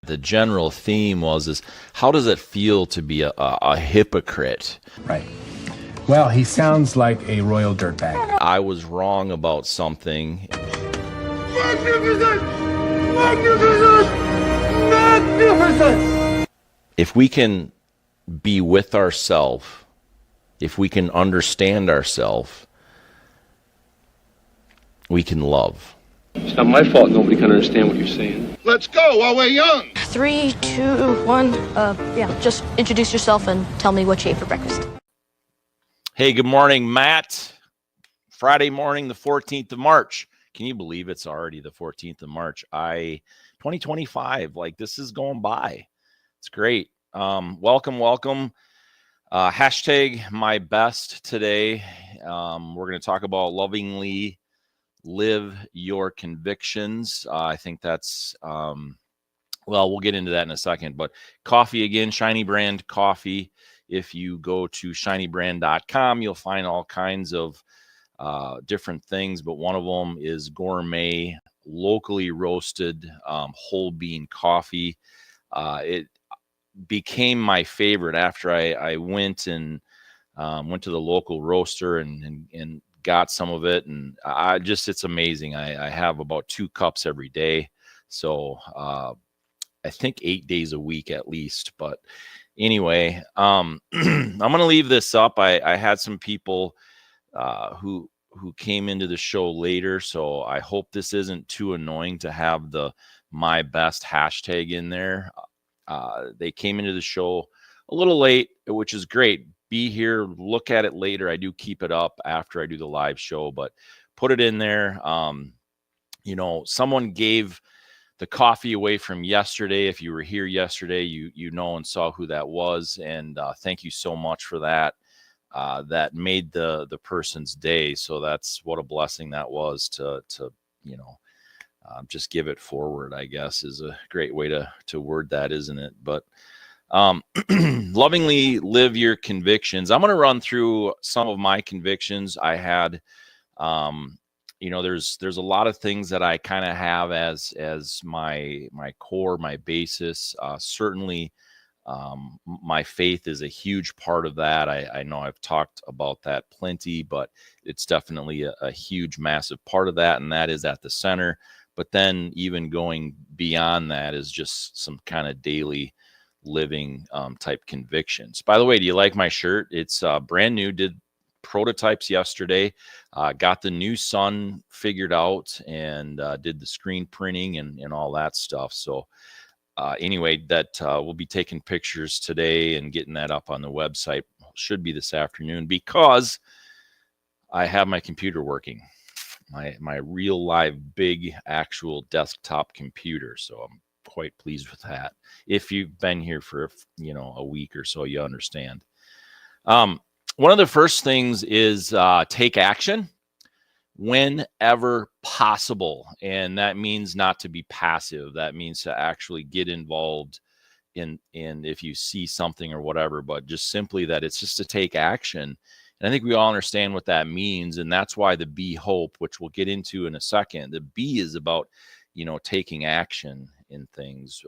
The general theme is how does it feel to be a hypocrite? Right. Well, he sounds like a royal dirtbag. I was wrong about something. Magnificent! Magnificent! Magnificent! If we can be with ourselves, if we can understand ourselves, we can love. It's not my fault nobody can understand what you're saying. Let's go while we're young. 3, 2, 1. Just introduce yourself and tell me what you ate for breakfast. Hey, good morning, Matt. Friday morning, the 14th of March. Can you believe it's already the 14th of March? 2025, like this is going by. It's great. Welcome. Hashtag my best today. We're going to talk about lovingly live your convictions. I think that's, we'll get into that in a second, but coffee again, Shiny Brand Coffee. If you go to shinybrand.com, you'll find all kinds of different things, but one of them is gourmet, locally roasted, whole bean coffee. It became my favorite after I went to the local roaster and got some of it, and it's amazing. I have about 2 cups every day, so I think 8 days a week at least. But anyway, I'm gonna leave this up. I had some people who came into the show later, so I hope this isn't too annoying to have the my best hashtag in there. They came into the show a little late, which is great. Be here, look at it later. I do keep it up after I do the live show, but put it in there. Someone gave the coffee away from yesterday. If you were here yesterday, you know and saw who that was, and thank you so much for that. That made the person's day. So that's what a blessing that was to just give it forward, I guess, is a great way to word that, isn't it? But lovingly live your convictions. I'm going to run through some of my convictions. I had, there's a lot of things that I kind of have as my core, my basis. Certainly, my faith is a huge part of that. I know I've talked about that plenty, but it's definitely a huge, massive part of that, and that is at the center. But then even going beyond that is just some kind of daily living type convictions. By the way, do you like my shirt? It's brand new. Did prototypes yesterday. Got the new sun figured out and did the screen printing and all that stuff. So anyway, that we'll be taking pictures today and getting that up on the website. Should be this afternoon because I have my computer working. My real live big actual desktop computer. So I'm quite pleased with that. If you've been here for a week or so, you understand. One of the first things is take action whenever possible, and that means not to be passive. That means to actually get involved in if you see something or whatever, but just simply that it's just to take action. And I think we all understand what that means, and that's why the B Hope, which we'll get into in a second, the B is about taking action in things.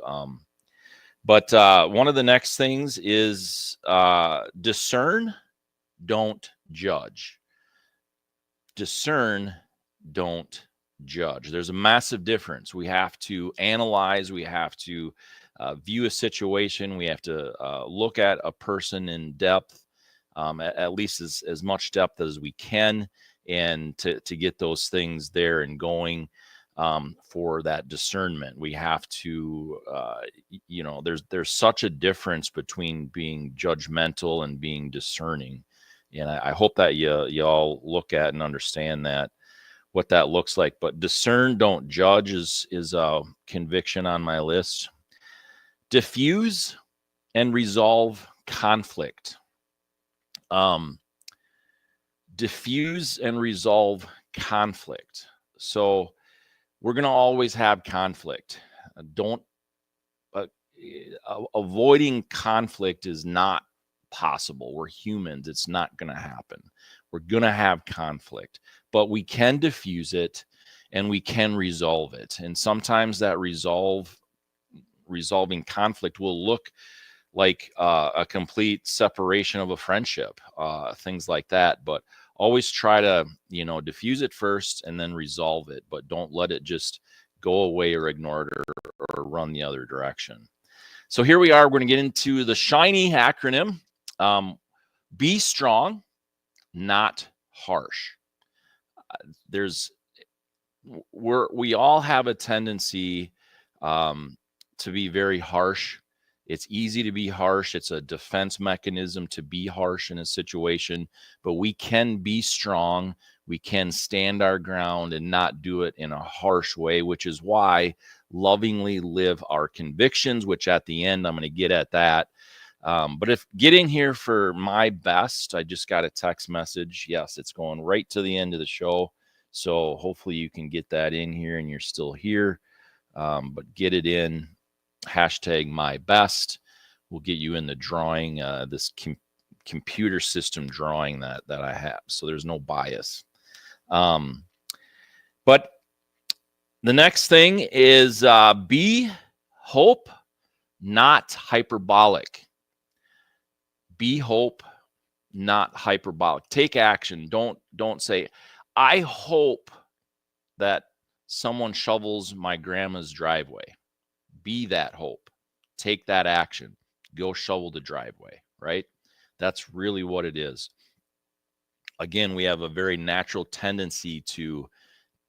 But one of the next things is discern, don't judge. Discern, don't judge. There's a massive difference. We have to analyze. We have to view a situation. We have to look at a person in depth, at least as much depth as we can, and to get those things there and going. For that discernment, we have to, there's such a difference between being judgmental and being discerning. And I hope that you all look at and understand that, what that looks like. But discern, don't judge is a conviction on my list. Diffuse and resolve conflict. Diffuse and resolve conflict. So we're going to always have conflict. Avoiding conflict is not possible. We're humans. It's not going to happen. We're going to have conflict, but we can diffuse it and we can resolve it. And sometimes that resolving conflict will look like a complete separation of a friendship, things like that. But always try to, diffuse it first and then resolve it, but don't let it just go away or ignore it or run the other direction. So here we are. We're going to get into the SHINY acronym. Be strong, not harsh. We all have a tendency to be very harsh. It's easy to be harsh. It's a defense mechanism to be harsh in a situation, but we can be strong. We can stand our ground and not do it in a harsh way, which is why lovingly live our convictions, which at the end, I'm going to get at that. But if get in here for my best, I just got a text message. Yes, it's going right to the end of the show. So hopefully you can get that in here and you're still here. But get it in. Hashtag my best will get you in the drawing, this computer system drawing that I have. So there's no bias. But the next thing is be hope, not hyperbolic. Be hope, not hyperbolic. Take action. Don't say, I hope that someone shovels my grandma's driveway. Be that hope. Take that action. Go shovel the driveway, right? That's really what it is. Again, we have a very natural tendency to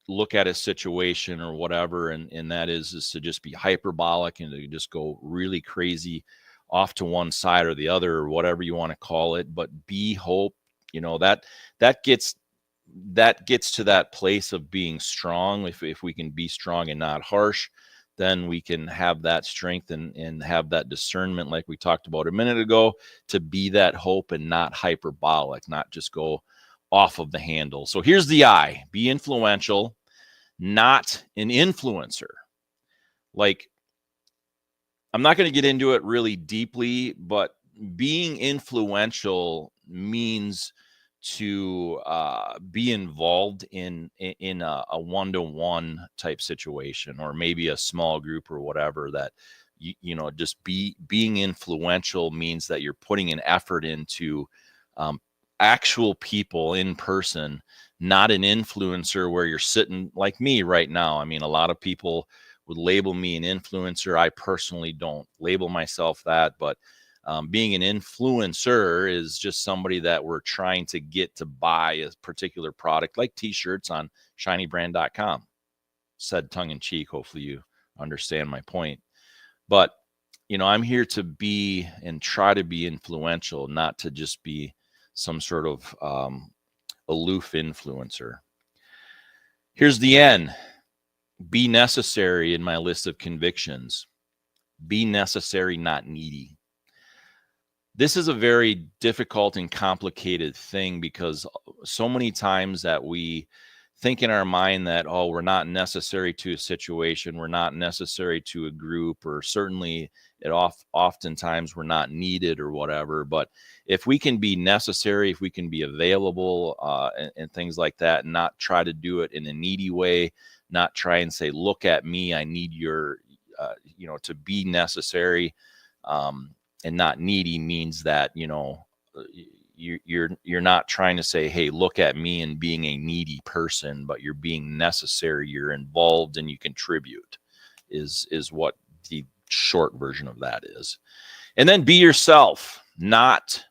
look at a situation or whatever, and that is to just be hyperbolic and to just go really crazy off to one side or the other, or whatever you want to call it. But be hope, that gets to that place of being strong. If we can be strong and not harsh, then we can have that strength and have that discernment, like we talked about a minute ago, to be that hope and not hyperbolic, not just go off of the handle. So here's the I. Be influential, not an influencer. Like, I'm not going to get into it really deeply, but being influential means to be involved in a one-to-one type situation, or maybe a small group or whatever. That just being influential means that you're putting an effort into actual people in person, not an influencer where you're sitting like me right now. I mean, a lot of people would label me an influencer. I personally don't label myself that, but being an influencer is just somebody that we're trying to get to buy a particular product, like t-shirts on shinybrand.com. Said tongue in cheek. Hopefully you understand my point. But, I'm here to be and try to be influential, not to just be some sort of aloof influencer. Here's the N. Be necessary in my list of convictions. Be necessary, not needy. This is a very difficult and complicated thing, because so many times that we think in our mind that, we're not necessary to a situation, we're not necessary to a group, or certainly oftentimes we're not needed or whatever. But if we can be necessary, if we can be available and things like that, and not try to do it in a needy way, not try and say, look at me, I need your, to be necessary. And not needy means that, you're not trying to say, hey, look at me, and being a needy person, but you're being necessary. You're involved and you contribute is what the short version of that is. And then be yourself, not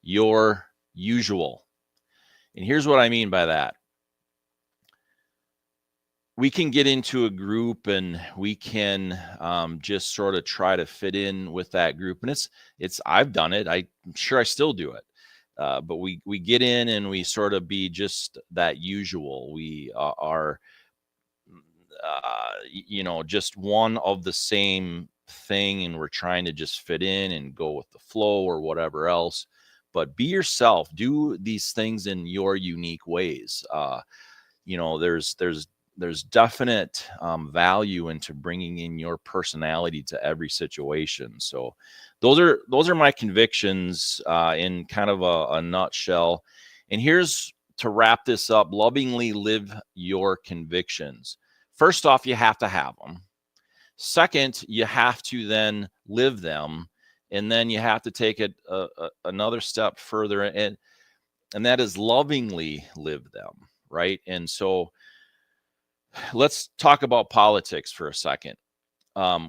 your usual. And here's what I mean by that. We can get into a group and we can just sort of try to fit in with that group. And I've done it. I'm sure I still do it. But we get in and we sort of be just that usual. We are, just one of the same thing, and we're trying to just fit in and go with the flow or whatever else. But be yourself. Do these things in your unique ways. There's definite value into bringing in your personality to every situation. So those are my convictions in kind of a nutshell. And here's to wrap this up: lovingly live your convictions. First off, you have to have them. Second, you have to then live them, and then you have to take it another step further, and that is lovingly live them, right? And so let's talk about politics for a second.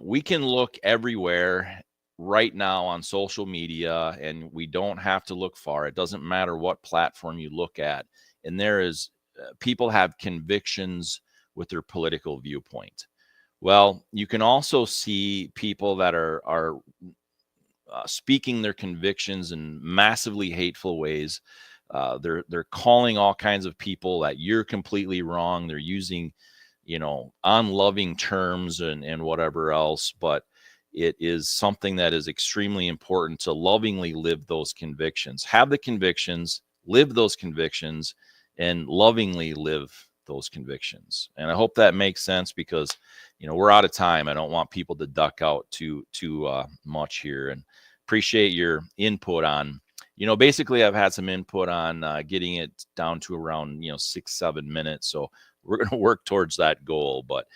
We can look everywhere right now on social media, and we don't have to look far. It doesn't matter what platform you look at. And there is people have convictions with their political viewpoint. Well, you can also see people that are speaking their convictions in massively hateful ways. They're calling all kinds of people that you're completely wrong. They're using, unloving terms and whatever else. But it is something that is extremely important to lovingly live those convictions. Have the convictions, live those convictions, and lovingly live those convictions. And I hope that makes sense, because we're out of time. I don't want people to duck out too much here. And appreciate your input on, basically I've had some input on getting it down to around 6-7 minutes. So we're going to work towards that goal. But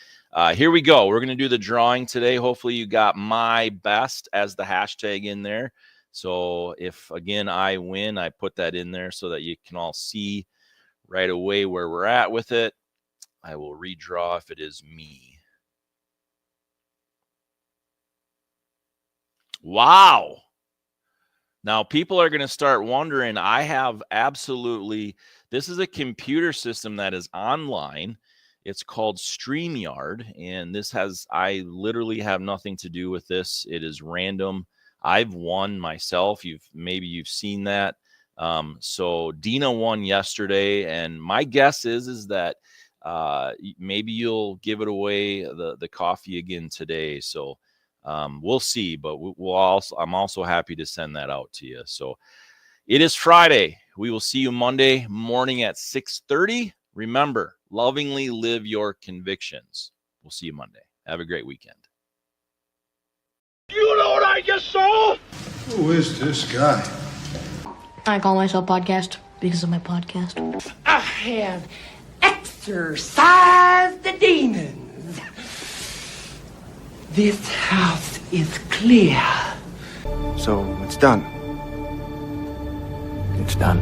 here we go. We're going to do the drawing today. Hopefully you got my best as the hashtag in there. So if again I win, I put that in there so that you can all see right away where we're at with it. I will redraw if it is me. Wow. Now people are going to start wondering, I have this is a computer system that is online. It's called StreamYard, and I literally have nothing to do with this. It is random. I've won myself. Maybe you've seen that. So Dina won yesterday, and my guess is that maybe you'll give it away the coffee again today. So we'll see, but I'm also happy to send that out to you. So it is Friday. We will see you Monday morning at 6:30. Remember, lovingly live your convictions. We'll see you Monday. Have a great weekend. You know what I just saw? Who is this guy? I call myself Podcast because of my podcast. I have exorcised the demons. This house is clear. So it's done. It's done.